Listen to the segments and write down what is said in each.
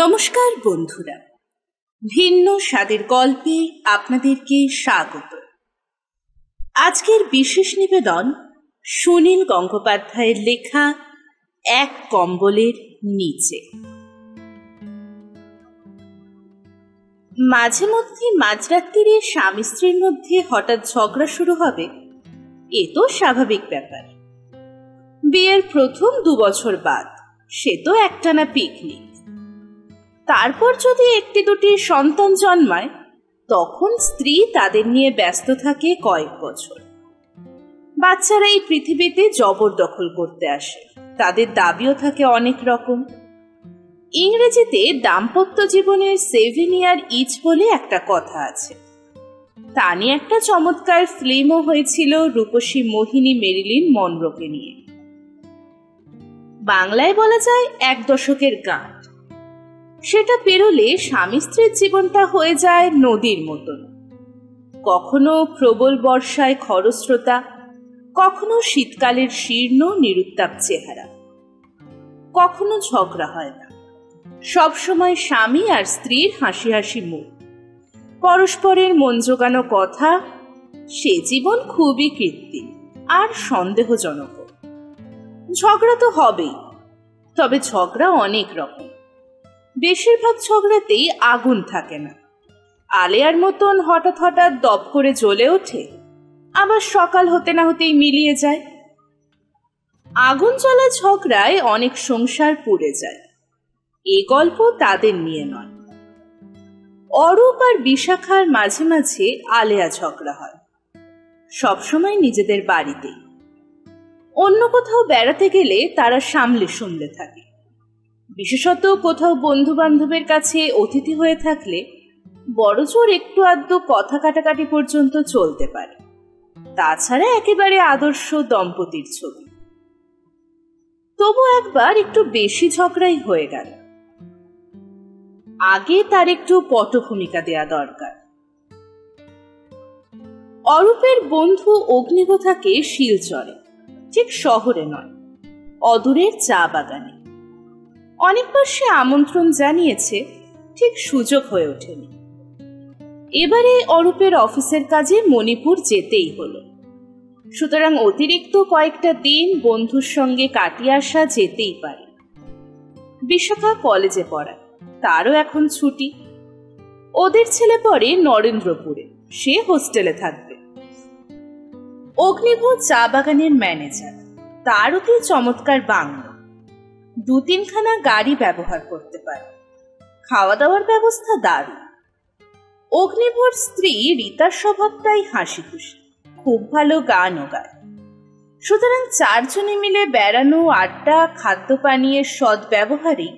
নমস্কার বন্ধুরা, ভিন্ন স্বাদের গল্পে আপনাদেরকে স্বাগত। আজকের বিশেষ নিবেদন সুনীল গঙ্গোপাধ্যায়ের লেখা এক কম্বলের নিচে। মাঝে মধ্যে মাঝরাত্রিরে স্বামী স্ত্রীর মধ্যে হঠাৎ ঝগড়া শুরু হবে, এ তো স্বাভাবিক ব্যাপার। বিয়ের প্রথম 2 বছর বাদ সে তো একটানা পিকনিক। তারপর যদি 1-2টি সন্তান জন্মায়, তখন স্ত্রী তাদের নিয়ে ব্যস্ত থাকে কয়েক বছর। বাচ্চারা এই পৃথিবীতে জবরদখল করতে আসে, তাদের দাবিও থাকে অনেক রকম। ইংরেজিতে দাম্পত্য জীবনের 7 year ইচ বলে একটা কথা আছে। তা নিয়ে একটা চমৎকার ফিল্মও হয়েছিল রূপসী মোহিনী মেরিলিন মনরোকে নিয়ে। বাংলায় বলা যায় 1 দশকের গান। সেটা পেরোলে স্বামী স্ত্রীর জীবনটা হয়ে যায় নদীর মতন। কখনো প্রবল বর্ষায় খরস্রোতা, কখনো শীতকালের শীর্ণ নিরুত্তাপ চেহারা। কখনো ঝগড়া হয় না, সবসময় স্বামী আর স্ত্রীর হাসি হাসি মুখ, পরস্পরের মন জোগানো কথা। সে জীবন খুবই কৃত্রিম আর সন্দেহজনক। ঝগড়া তো হবেই, তবে ঝগড়া অনেক রকম। বেশিরভাগ ঝগড়াতেই আগুন থাকে না। আলেয়ার মতন হঠাৎ হঠাৎ দপ করে জ্বলে ওঠে, আবার সকাল হতে না হতেই মিলিয়ে যায়। আগুন জ্বলা ঝগড়ায় অনেক সংসার পুড়ে যায়। এ গল্প তাদের নিয়ে নয়। অরূপ আর বিশাখার মাঝে মাঝে আলেয়া ঝগড়া হয়, সবসময় নিজেদের বাড়িতেই। অন্য কোথাও বেড়াতে গেলে তারা সামলে সামলে থাকে। বিশেষত কোথাও বন্ধু বান্ধবের কাছে অতিথি হয়ে থাকলে বড়জোর একটু আধটু কথা কাটাকাটি পর্যন্ত চলতে পারে। তাছাড়া একেবারে আদর্শ দম্পতির ছবি। তবু একবার একটু বেশি ঝগড়াই হয়ে গেল। আগে তার একটু পটভূমিকা দেয়া দরকার। অরূপের বন্ধু অগ্নিভ থাকে শিলচরে, ঠিক শহরে নয়, অদূরের চা বাগানে। অনেকবার সে আমন্ত্রণ জানিয়েছে, ঠিক সুযোগ হয়ে ওঠেনি। এবারে অরূপের অফিসের কাজে মণিপুর যেতেই হলো। সুতরাং অতিরিক্ত কয়েকটা দিন বন্ধুর সঙ্গে কাটিয়ে আসা যেতেই পারে। বিশাখা কলেজে পড়ায়, তারও এখন ছুটি। ওদের ছেলে পড়ে নরেন্দ্রপুরে, সে হোস্টেলে থাকবে। অগ্নিভ চা বাগানের ম্যানেজার, তার অতি চমৎকার বাংলো, 2-3খানা গাড়ি ব্যবহার করতে পারে। খাওয়া দাওয়ার ব্যবস্থা দারুণ। অগ্নিভর স্ত্রী রীতার স্বভাবটাই হাসি খুশি, খুব ভালো গানও গায়। সুতরাং 4 জনে মিলে বেড়ানো, আড্ডা, খাদ্য পানীয়ের সৎ ব্যবহারেই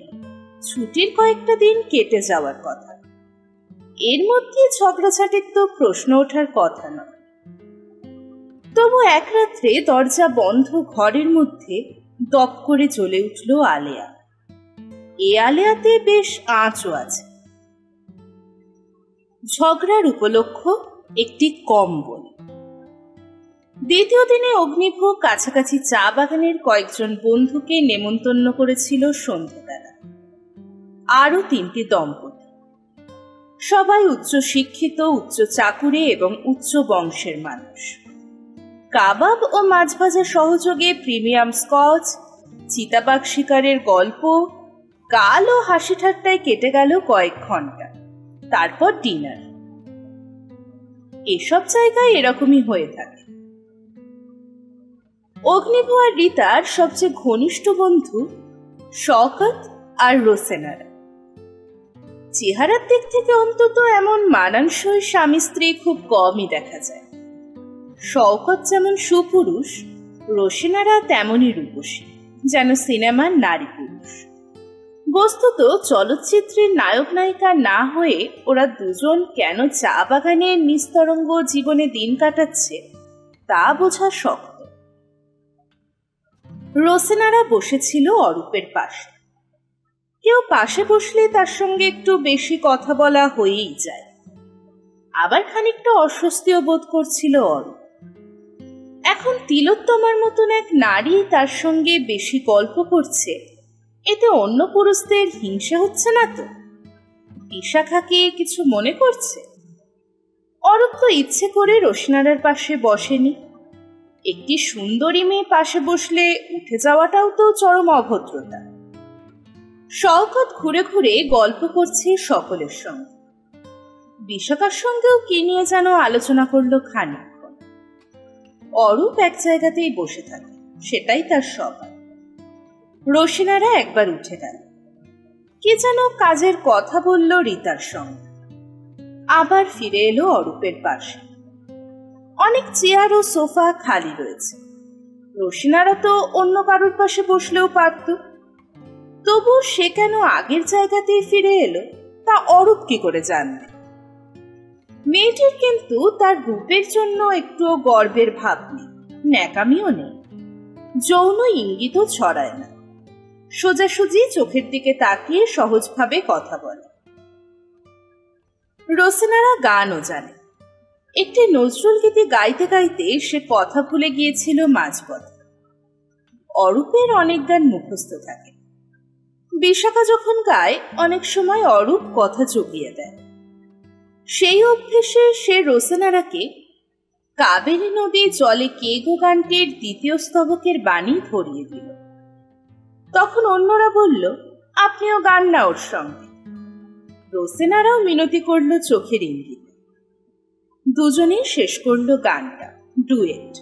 ছুটির কয়েকটা দিন কেটে যাওয়ার কথা। এর মধ্যে ঝগড়াঝাটির তো প্রশ্ন ওঠার কথা নয়। তবু এক রাত্রে দরজা বন্ধ ঘরের মধ্যে দপ করে জ্বলে উঠল আলেয়া। এ আলেয়াতে বেশ আঁচও আছে। ঝগড়ার উপলক্ষ একটি কম্বল। দ্বিতীয় দিনে অগ্নিভ কাছাকাছি চা বাগানের কয়েকজন বন্ধুকে নেমন্তন্ন করেছিল সন্ধ্যাবেলা। আরো 3টি দম্পতি, সবাই উচ্চ শিক্ষিত, উচ্চ চাকুরে এবং উচ্চ বংশের মানুষ। কাবাব ও মাছ ভাজা সহযোগে প্রিমিয়াম স্কচ, চিতাবাঘ শিকারের গল্প, গাল ও হাসি ঠাট্টায় কেটে গেল কয়েক ঘন্টা। তারপর ডিনার। এসব জায়গায় এরকমই হয়ে থাকে। অগ্নিভ আর রীতার সবচেয়ে ঘনিষ্ঠ বন্ধু শওকত আর রোসেনারা। চেহারার দিক থেকে অন্তত এমন মানানসই স্বামী স্ত্রী খুব কমই দেখা যায়। শওকত যেমন সুপুরুষ, রোসেনারা তেমনই রূপসী, যেন সিনেমার নারী পুরুষ। বস্তুত চলচ্চিত্রের নায়ক নায়িকা না হয়ে ওরা দুজন কেন চা বাগানের নিস্তরঙ্গ জীবনে দিন কাটাচ্ছে তা বোঝা শক্ত। রোসেনারা বসেছিল অরূপের পাশে। কেউ পাশে বসলে তার সঙ্গে একটু বেশি কথা বলা হয়েই যায়। আবার খানিকটা অস্বস্তিও বোধ করছিল অরূপ। এখন তিলোত্তমার মতন এক নারী তার সঙ্গে বেশি গল্প করছে, এতে অন্য পুরুষদের হিংসে হচ্ছে না তো? বিশাখা কি কিছু মনে করছে? অরূপ তো ইচ্ছে করে রোশনারার পাশে বসেনি। একটি সুন্দরী মেয়ে পাশে বসলে উঠে যাওয়াটাও তো চরম অভদ্রতা। শওকত ঘুরে ঘুরে গল্প করছে সকলের সঙ্গে। বিশাখার সঙ্গেও কি নিয়ে যেন আলোচনা করলো খানিকক্ষণ। অরূপ এক জায়গাতেই বসে থাকে, সেটাই তার স্বভাব। রোশনারা একবার উঠে গেল, কে যেন কাজের কথা বলল রীতার সঙ্গে। আবার ফিরে এলো অরূপের পাশে। অনেক চেয়ার ও সোফা খালি রয়েছে। রোশনারা তো অন্য কারোর পাশে বসলেও পারত, তবু সে কেন আগের জায়গাতেই ফিরে এলো তা অরূপ কি করে জানবে? মেয়েটির কিন্তু তার রূপের জন্য একটুও গর্বের ভাব নেই, ন্যাকামিও নেই, যৌন ইঙ্গিতও ছড়ায় না। সোজাসুজি চোখের দিকে তাকিয়ে সহজভাবে কথা বলে। রোশনারা গানও জানে। একটি নজরুল গীতি গাইতে গাইতে সে কথা ভুলে গিয়েছিল মাঝপথে। অরূপের অনেক গান মুখস্থ থাকে। বিশাখা যখন গায় অনেক সময় অরূপ কথা চুকিয়ে দেয়। সেই অভ্যেসে সে রোশনারাকে কাবেরী নদী জলে কে গো গানটির দ্বিতীয় স্তবকের বাণী ধরিয়ে দিল। তখন অন্যরা বলল, আপনিও গান না ওর সঙ্গে। রোশনারাও মিনতি করল চোখের ইঙ্গিতে। দুজনেই শেষ করলো গানটা, ডুয়েট।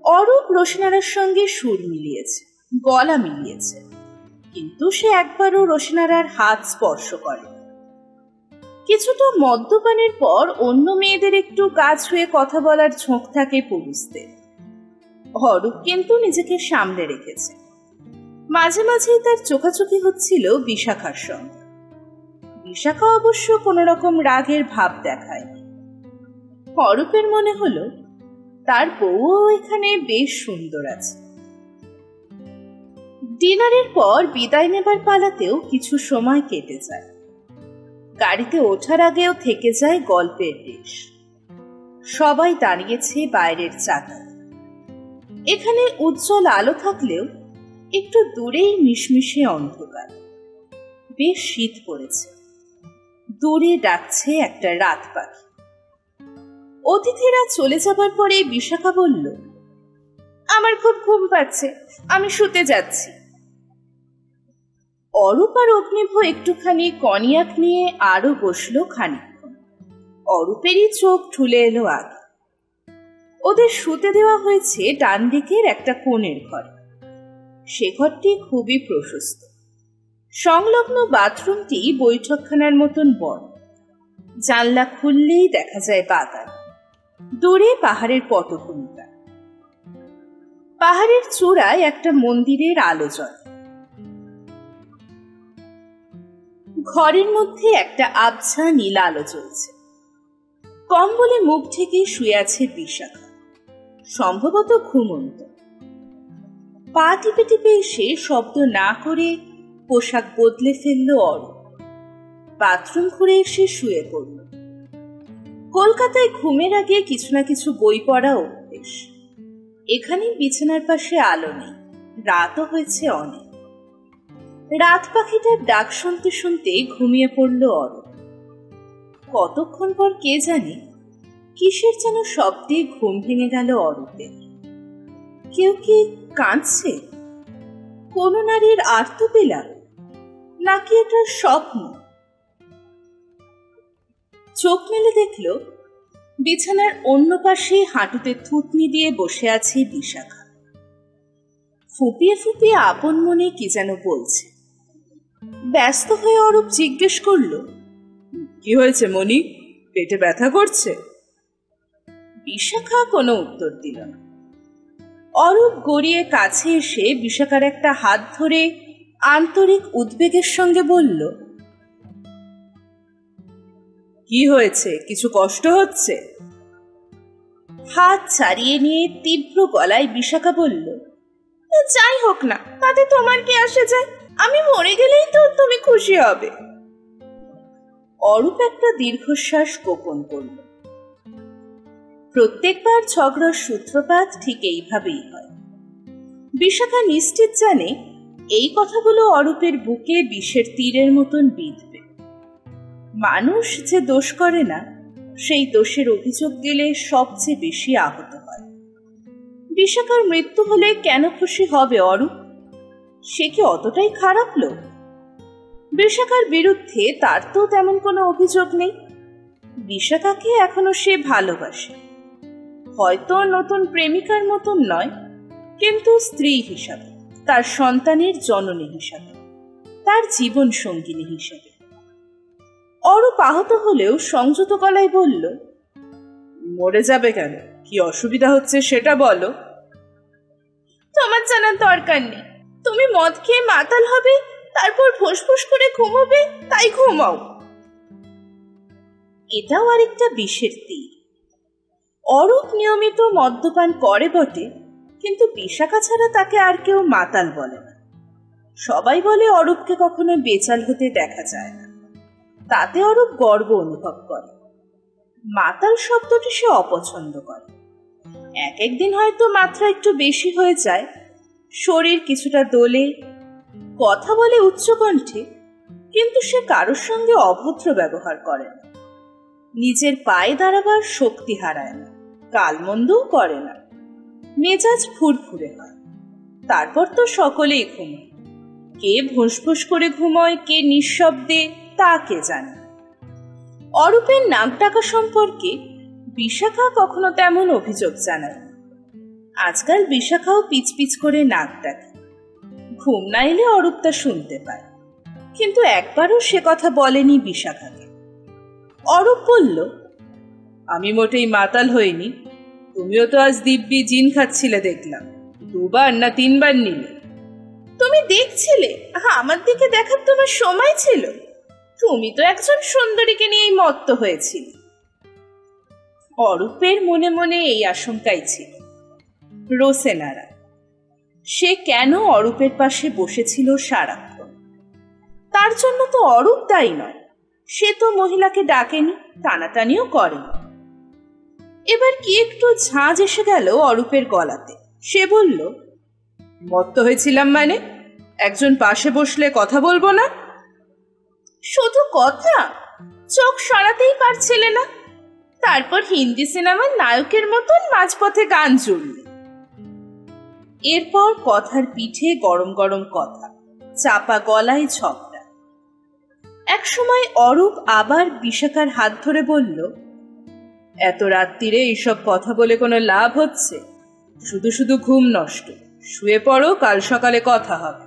অরূপ রোশনারার সঙ্গে সুর মিলিয়েছে, গলা মিলিয়েছে, কিন্তু সে একবারও রোশনারার হাত স্পর্শ করে। কিছুটা মদ্যপানের পর অন্য মেয়েদের একটু গা ছুঁয়ে কথা বলার ঝোঁক থাকে পুরুষদের। অরূপ কিন্তু নিজেকে সামলে রেখেছে। মাঝে মাঝেই তার চোখাচোখি হচ্ছিল বিশাখার সঙ্গে। বিশাখা অবশ্য কোন রকম রাগের ভাব দেখায়নি। অরূপের মনে হলো তার বউও এখানে বেশ সুন্দর আছে। ডিনারের পর বিদায় নেবার পালাতেও কিছু সময় কেটে যায়। গাড়িতে ওঠার আগেও থেকে যায় গল্পের রেশ। সবাই দাঁড়িয়েছে বাইরের চাকায়। এখানে উজ্জ্বল আলো থাকলেও একটু দূরেই মিশমিশে অন্ধকার। বেশ শীত পড়েছে। দূরে ডাকছে একটা রাত পাখি। অতিথিরা চলে যাবার পরে বিশাখা বলল, আমার খুব ঘুম পাচ্ছে, আমি শুতে যাচ্ছি। অরূপ আর অগ্নিভ একটুখানি কনিয়াক নিয়ে আরো বসলো খানিকক্ষণ। অরূপেরই চোখ ঠুলে এলো আগে। ওদের শুতে দেওয়া হয়েছে ডান দিকের একটা কোণের ঘরে। সে ঘরটি খুবই প্রশস্ত। সংলগ্ন বাথরুমটি বৈঠকখানার মতন বড়। জানলা খুললেই দেখা যায় বাগান। দূরে পাহাড়ের পটভূমিকা। পাহাড়ের চূড়ায় একটা মন্দিরের আলো জ্বলে। ঘরের মধ্যে একটা আবছা নীল আলো জ্বলছে। কম্বলে মুখ ঢেকে শুয়ে আছে বিশাখা, সম্ভবত ঘুমন্ত। পা টিপে টিপে এসে শব্দ না করে পোশাক বদলে ফেলল অরূপ। বাথরুম ঘুরে এসে শুয়ে পড়ল। কলকাতায় ঘুমের আগে কিছু না কিছু বই পড়া অভ্যেস। এখানে বিছানার পাশে আলো নেই, রাতও হয়েছে অনেক। রাত পাখিটার ডাক শুনতে শুনতে ঘুমিয়ে পড়ল অরূপ। কতক্ষণ পর কে জানে কিসের যেন শব্দে ঘুম ভেঙে গেল অরূপের। কেউ কি কাঁদছে? কোন নারীর আর্তবিলাপ, নাকি এটা স্বপ্ন? চোখ মেলে দেখল বিছানার অন্য পাশে হাঁটুতে থুতনি দিয়ে বসে আছে বিশাখা। ফুপিয়ে ফুপিয়ে আপন মনে কি যেন বলছে। ব্যস্ত হয়ে অরূপ জিজ্ঞেস করল, কি হয়েছে মনি, পেটে ব্যথা করছে? বিশাখা কোনো উত্তর দিল না। অরূপ গড়িয়ে কাছে এসে বিশাখার একটা হাত ধরে আন্তরিক উদ্বেগের সঙ্গে বলল, কি হয়েছে, কিছু কষ্ট হচ্ছে? হাত ছাড়িয়ে নিয়ে তীব্র গলায় বিশাখা বলল, যাই হোক না, তাতে তোমার কি আসে যায়? আমি মরে গেলেই তো তুমি খুশি হবে। অরূপ একটা দীর্ঘশ্বাস গোপন করল। প্রত্যেকবার ঝগড়ার সূত্রপাত ঠিক এইভাবেই হয়। বিশাখা নিশ্চিত জানে এই কথাগুলো অরূপের বুকে বিষের তীরের মতন বিঁধবে। মানুষ যে দোষ করে না, সেই দোষের অভিযোগ দিলে সবচেয়ে বেশি আহত হয়। বিশাখার মৃত্যু হলে কেন খুশি হবে অরূপ? সে কি অতটাই খারাপ লোক? বিশাখার বিরুদ্ধে তার তো তেমন কোনো অভিযোগ নেই। বিশাখাকে এখনো সে ভালোবাসে, হয়তো নতুন প্রেমিকার মতন নয়, কিন্তু স্ত্রী হিসাবে, তার সন্তানের জননী হিসাবে, তার জীবন সঙ্গিনী হিসাবে। অরূপ আহত হলেও সংযত গলায় বলল, মরে যাবে কেন? কি অসুবিধা হচ্ছে সেটা বলো। তোমার জানার দরকার নেই। তুমি মদ খেয়ে মাতাল হবে, তারপর ফোঁস করে ঘুমোবে, তাই ঘুমাও। এটাও আরেকটা বিষের তীর। অরূপ নিয়মিত মদ্যপান করে বটে, কিন্তু বিশাখা ছাড়া তাকে আর কেউ মাতাল বলে না। সবাই বলে অরূপকে কখনো বেচাল হতে দেখা যায় না। তাতে অরূপ গর্ব অনুভব করে। মাতাল শব্দটি সে অপছন্দ করে। এক একদিন হয়তো মাত্রা একটু বেশি হয়ে যায়, শরীর কিছুটা দোলে, কথা বলে উচ্চকণ্ঠে, কিন্তু সে কারোর সঙ্গে অভদ্র ব্যবহার করে না। নিজের পায়ে দাঁড়াবার শক্তি হারায় না, কালমন্দও করে না। মেজাজ ফুরফুরে হয়। তারপর তো সকলেই ঘুমায়। কে ভোঁস করে ঘুমোয়, কে নিঃশব্দে, তা কে জানে। অরূপের নাক ডাকা সম্পর্কে বিশাখা কখনো তেমন অভিযোগ জানায়। আজকাল বিশাখাও পিচ করে নাক ডাকে। ঘুম না এলে অরূপ তা শুনতে পায়, কিন্তু একবারও সে কথা বলেনি বিশাখাকে। অরূপ বলল, আমি মোটেই মাতাল হইনি। তুমিও তো আজ দিব্যি জিন খাচ্ছিলে দেখলাম। 2 বার না 3 বার নিলে। তুমি দেখছিলে? আমার দিকে দেখার তোমার সময় ছিল? তুমি তো একজন সুন্দরীকে নিয়েই মত্ত হয়েছিল। অরূপের মনে মনে এই আশঙ্কাই ছিল। রোসেনারা, সে কেন অরূপের পাশে বসেছিল সারাক্ষণ? তার জন্য তো অরূপ দায়ী নয়। সে তো মহিলাকে ডাকেনি, টানাটানিও করেনি। এবার কি একটু ঝাঁজ এসে গেল অরূপের গলাতে। সে বলল, মত্ত হয়েছিলাম মানে? একজন পাশে বসলে কথা বলবো না? শুধু কথা? চোখ সরাতেই পারছিলে না? তারপর হিন্দি সিনেমার নায়কের মতন মাঝপথে গান জুড়লে। এরপর কথার পিঠে গরম কথা, চাপা গলায় ঝগড়া। একসময় অরূপ আবার বিশাখার হাত ধরে বলল, এত রাত্রিরে এইসব কথা বলে কোনো লাভ হচ্ছে? শুধু ঘুম নষ্ট। শুয়ে পড়ো, কাল সকালে কথা হবে।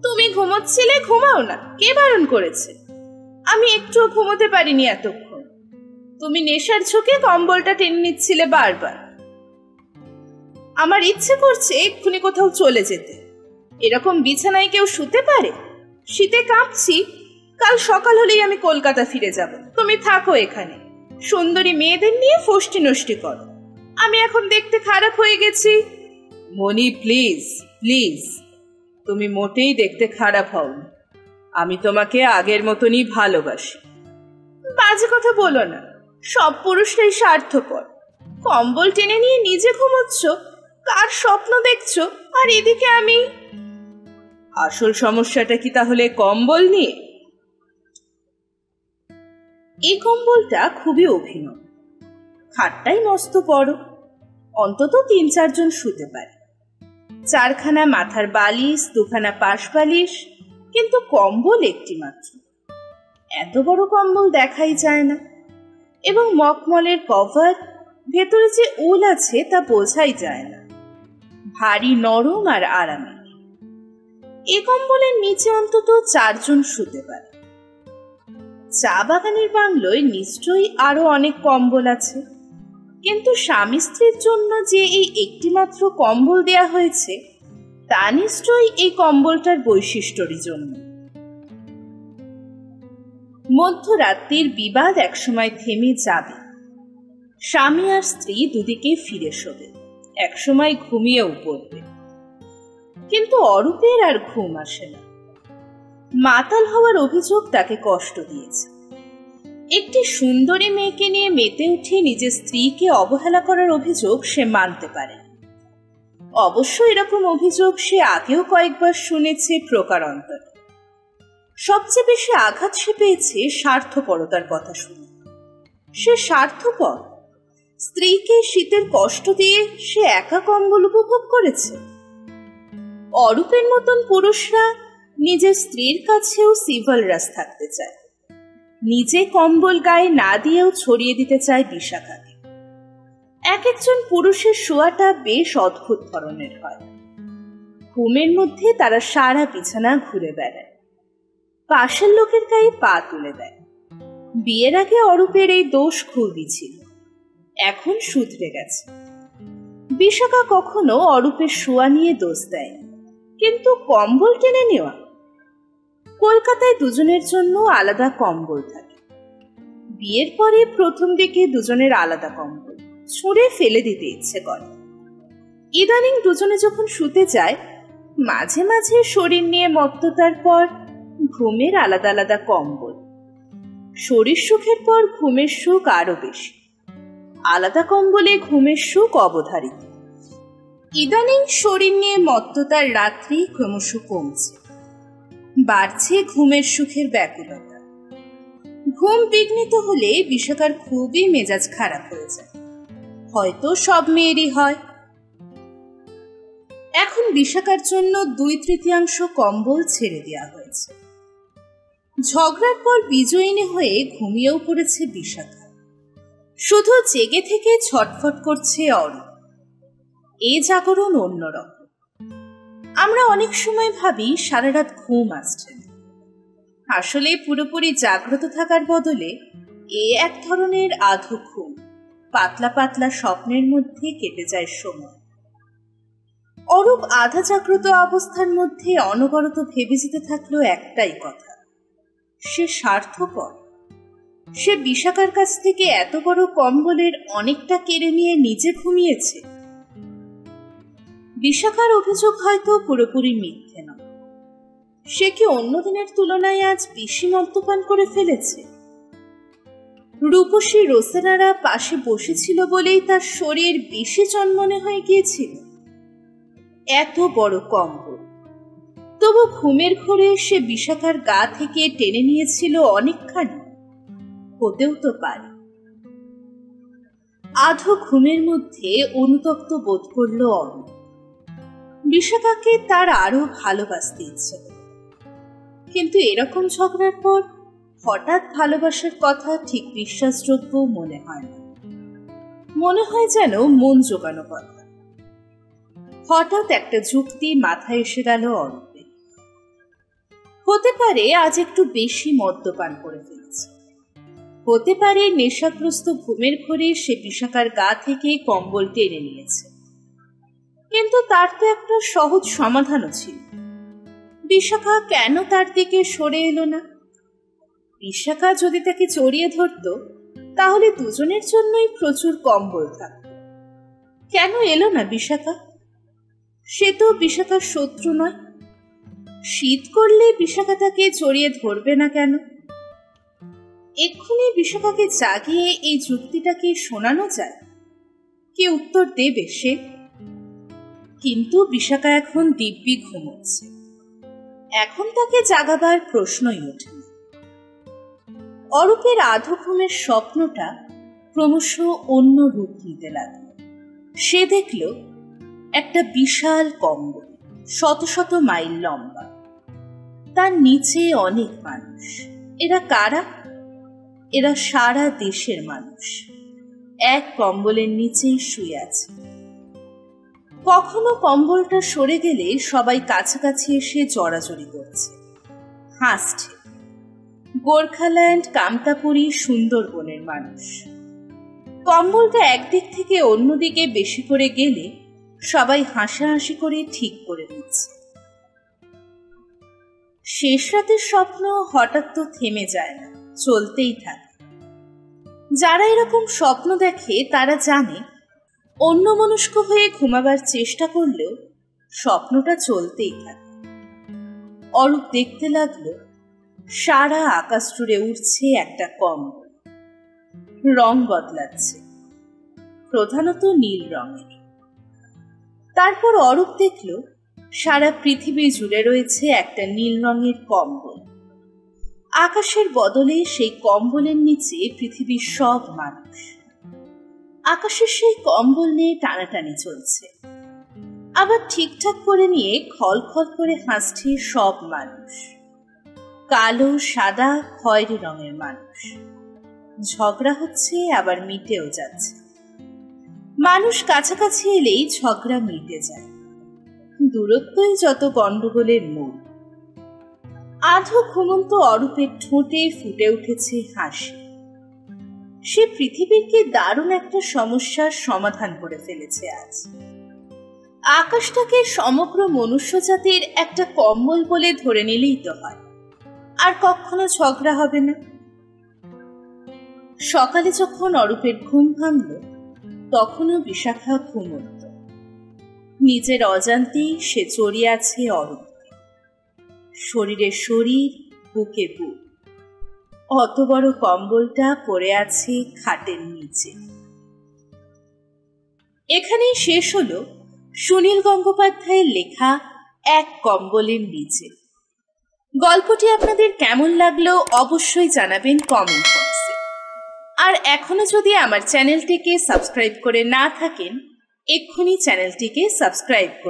তুমি ঘুমোচ্ছিলে, ঘুমাও না। কে বারণ করেছে? আমি একটুও ঘুমোতে পারিনি এতক্ষণ। তুমি নেশার ঝোঁকে কম্বলটা টেনে নিচ্ছিলে বারবার। আমার ইচ্ছে করছে এক্ষুনি কোথাও চলে যেতে। এরকম বিছানায় কেউ শুতে পারে? শীতে কাঁপছি। কাল সকাল হলেই আমি কলকাতা ফিরে যাব। তুমি থাকো এখানে, সুন্দরী মেয়েদের নিয়ে ফষ্টি নষ্টি করো। আমি এখন দেখতে খারাপ হয়ে গেছি। মনি, প্লিজ প্লিজ, তুমি মোটেই দেখতে খারাপ হওনি। আমি তোমাকে আগের মতনই ভালোবাসি। বাজে কথা বলো না। সব পুরুষরাই স্বার্থপর। কম্বল টেনে নিয়ে নিজে ঘুমোচ্ছ, কার স্বপ্ন দেখছো, আর এদিকে আমি। আসল সমস্যাটা কি তাহলে কম্বল নিয়ে? এই কম্বলটা খুবই অভিনব। খাটটাই মস্ত বড়, অন্তত 3-4 জন শুতে পারে। 4খানা মাথার বালিশ, 2খানা পাশ বালিশ, কিন্তু কম্বল একটি মাত্র। এত বড় কম্বল দেখাই যায় না। এবং মখমলের কভার, ভেতরে যে উল আছে তা বোঝাই যায় না। ভারী নরম আর আরামের। এই কম্বলের নিচে অন্তত 4 জন শুতে পারে। চা বাগানের বাংলোয় নিশ্চয়ই আরো অনেক কম্বল আছে, কিন্তু স্বামী স্ত্রীর জন্য যে এই একটি মাত্র কম্বল দেয়া হয়েছে, তা নিশ্চয়ই এই কম্বলটার বৈশিষ্ট্যের জন্য। মধ্যরাত্রির বিবাদ একসময় থেমে যাবে। স্বামী আর স্ত্রী দুদিকে ফিরে শোবে, একসময় ঘুমিয়েও পড়বে। কিন্তু অরূপের আর ঘুম আসে না। মাতাল হওয়ার অভিযোগ তাকে কষ্ট দিয়েছে। একটি সুন্দরী মেয়েকে নিয়ে মেতে উঠে নিজের স্ত্রীকে অবহেলা করার অভিযোগ সে মানতে পারে। অবশ্য এরকম অভিযোগ সে আগেও কয়েকবার শুনেছে প্রকারান্তরে। সবচেয়ে বেশি আঘাত সে পেয়েছে স্বার্থপরতার কথা শুনে। সে স্বার্থপর। স্ত্রীকে শীতের কষ্ট দিয়ে সে একা কম্বল উপভোগ করেছে। অরূপের মতন পুরুষরা নিজের স্ত্রীর কাছেও সিভালরাস থাকতে চায়, নিজে কম্বল গায়ে না দিয়েও ছড়িয়ে দিতে চায় বিশাখাকে। এক একজন পুরুষের শোয়াটা বেশ অদ্ভুত ধরনের হয়। ঘুমের মধ্যে তারা সারা বিছানা ঘুরে বেড়ায়, পাশের লোকের গায়ে পা তুলে দেয়। বিয়ের আগে অরূপের এই দোষ খুবই ছিল, এখন শুধরে গেছে। বিশাখা কখনো অরূপের শোয়া নিয়ে দোষ দেয়, কিন্তু কম্বল টেনে নেওয়া। কলকাতায় দুজনের জন্য আলাদা কম্বল থাকে। বিয়ের পরে প্রথম দিকে দুজনের আলাদা কম্বল ছুঁড়ে ফেলে দিতে ইচ্ছে করে। ইদানিং দুজনে যখন শুতে যায়, মাঝে মাঝে শরীর নিয়ে মত্ততার পর ঘুমের আলাদা আলাদা কম্বল। শরীর সুখের পর ঘুমের সুখ আরো বেশি। আলাদা কম্বলে ঘুমের সুখ অবধারিত। ইদানিং শরীর নিয়ে মত্ততার রাত্রি ক্রমশ কমছে, বাড়ছে ঘুমের সুখের ব্যাকুলতা। ঘুম বিঘ্নিত হলে বিশাখার খুবই মেজাজ খারাপ হয়ে যায়। হয়তো সব মেয়েরই হয়। এখন বিশাখার জন্য 2/3 কম্বল ছেড়ে দেওয়া হয়েছে। ঝগড়ার পর বিজয়িনী হয়ে ঘুমিয়েও পড়েছে বিশাখা। শুধু জেগে থেকে ছটফট করছে অরূপ। এই জাগরণ অন্যরকম। আমরা অনেক সময় ভাবি সারা রাত ঘুম আসছে না। আসলে পুরোপুরি জাগ্রত থাকার বদলে এ এক ধরনের আধো ঘুম, পাতলা পাতলা স্বপ্নের মধ্যে কেটে যায় সময়। অরূপ আধা জাগ্রত অবস্থার মধ্যে অনবরত ভেবে যেতে থাকলো একটাই কথা, সে স্বার্থপর। সে বিশাখার কাছ থেকে এত বড় কম্বলের অনেকটা কেড়ে নিয়ে নিজে ঘুমিয়েছে। বিশাখার অভিযোগ হয়তো পুরোপুরি মিথ্যে নয়। সে কি অন্য দিনের তুলনায় আজ বেশি মদ্যপান করে ফেলেছে? রূপসী রোসেনারা পাশে বসেছিল বলেই তার শরীর বেশি চনমনে হয়ে গিয়েছিল। এত বড় কম্বল, তবু ঘুমের ঘোরে সে বিশাখার গা থেকে টেনে নিয়েছিল অনেকখানি। হতেও তো পারে। আধো ঘুমের মধ্যে অনুতপ্ত বোধ করল অরূপ। বিশাখাকে তার আরো ভালোবাসতে ইচ্ছে হল, কিন্তু এরকম ঝগড়ার পর হঠাৎ ভালোবাসার কথা ঠিক বিশ্বাসযোগ্য মনে হয় না। মনে হয় যেন মন জোগানো কথা। হঠাৎ একটা যুক্তি মাথায় এসে গেল অরূপে। হতে পারে আজ একটু বেশি মদ্যপান করে ফেলেছে। হতে পারে নেশাগ্রস্ত ঘুমের ঘোরে সে বিশাখার গা থেকে কম্বল টেনে নিয়েছে। কিন্তু তার তো একটা সহজ সমাধানও ছিল। বিশাখা কেন তার দিকে সরে এলো না? বিশাখা যদি তাকে জড়িয়ে ধরত, তাহলে দুজনের জন্যই প্রচুর কম্বল থাকত। কেন এলো না বিশাখা? সে তো বিশাখার শত্রু নয়। শীত করলে বিশাখা তাকে জড়িয়ে ধরবে না কেন? এক্ষুনি বিশাখাকে জাগিয়ে এই যুক্তিটাকে শোনানো যায়। কি উত্তর দেবে সে? কিন্তু বিশাখা এখন দিব্যি ঘুমোচ্ছে। এখন তাকে জাগাবার প্রশ্নই ওঠে না। অরূপের আধো ঘুমের স্বপ্নটা ক্রমশ অন্য রূপ নিতে লাগল। সে দেখল একটা বিশাল কম্বল, শত শত মাইল লম্বা। তার নিচে অনেক মানুষ। এরা কারা? এরা সারা দেশের মানুষ। এক কম্বলের নিচেই শুয়ে আছে। কখনো কম্বলটা সরে গেলে সবাই কাছাকাছি এসে জড়াজড়ি করছে, হাসছে। গোর্খাল্যান্ড, কামতাপুরী, সুন্দরবনের মানুষ। কম্বলটা একদিক থেকে অন্যদিকে বেশি করে গেলে সবাই হাসাহাসি করে ঠিক করে নিচ্ছে। শেষ রাতের স্বপ্ন হঠাৎ তো থেমে যায় না, চলতেই থাকে। যারা এরকম স্বপ্ন দেখে তারা জানে অন্যমনস্ক হয়ে ঘুমাবার চেষ্টা করলেও স্বপ্নটা চলতেই থাকে। অরূপ দেখতে লাগলো সারা আকাশ জুড়ে উঠছে একটা কম্বল, রং বদলাচ্ছে, প্রধানত নীল রঙের। তারপর অরূপ দেখল সারা পৃথিবী জুড়ে রয়েছে একটা নীল রঙের কম্বল, আকাশের বদলে সেই কম্বলের নিচে পৃথিবীর সব মানুষ। আকাশের সেই কম্বল নিয়ে টানাটানি চলছে, আবার ঠিকঠাক করে নিয়ে খলখল করে হাসছে সব মানুষ। কালো, সাদা, খয়েরি রঙের মানুষ। ঝগড়া হচ্ছে, আবার মিটেও যাচ্ছে। মানুষ কাছাকাছি এলেই ঝগড়া মিটে যায়। দূরত্বই যত গন্ডগোলের মূল। আধো ঘুমন্ত অরূপের ঠোঁটে ফুটে উঠেছে হাসি। সে পৃথিবীর কি দারুণ একটা সমস্যার সমাধান করে ফেলেছে আজ। আকাশটাকে সমগ্র মনুষ্য জাতির একটা কম্বল বলে ধরে নিলেই তো হয়, আর কখনো ঝগড়া হবে না। সকালে যখন অরূপের ঘুম ভাঙল, তখনও বিশাখা ঘুমন্ত। নিজের অজান্তেই সে জড়িয়ে আছে অরূপকে। শরীরে শরীর, বুকে বুক। অত বড় কম্বলটা পড়ে আছে খাটের নিচে। এখানেই শেষ হলো সুনীল গঙ্গোপাধ্যায়ের লেখা এক কম্বলের নিচে। গল্পটি আপনাদের কেমন লাগলো অবশ্যই জানাবেন কমেন্ট বক্সে। আর এখনো যদি আমার চ্যানেলটিকে সাবস্ক্রাইব করে না থাকেন, এক্ষুনি চ্যানেলটিকে সাবস্ক্রাইব করুন।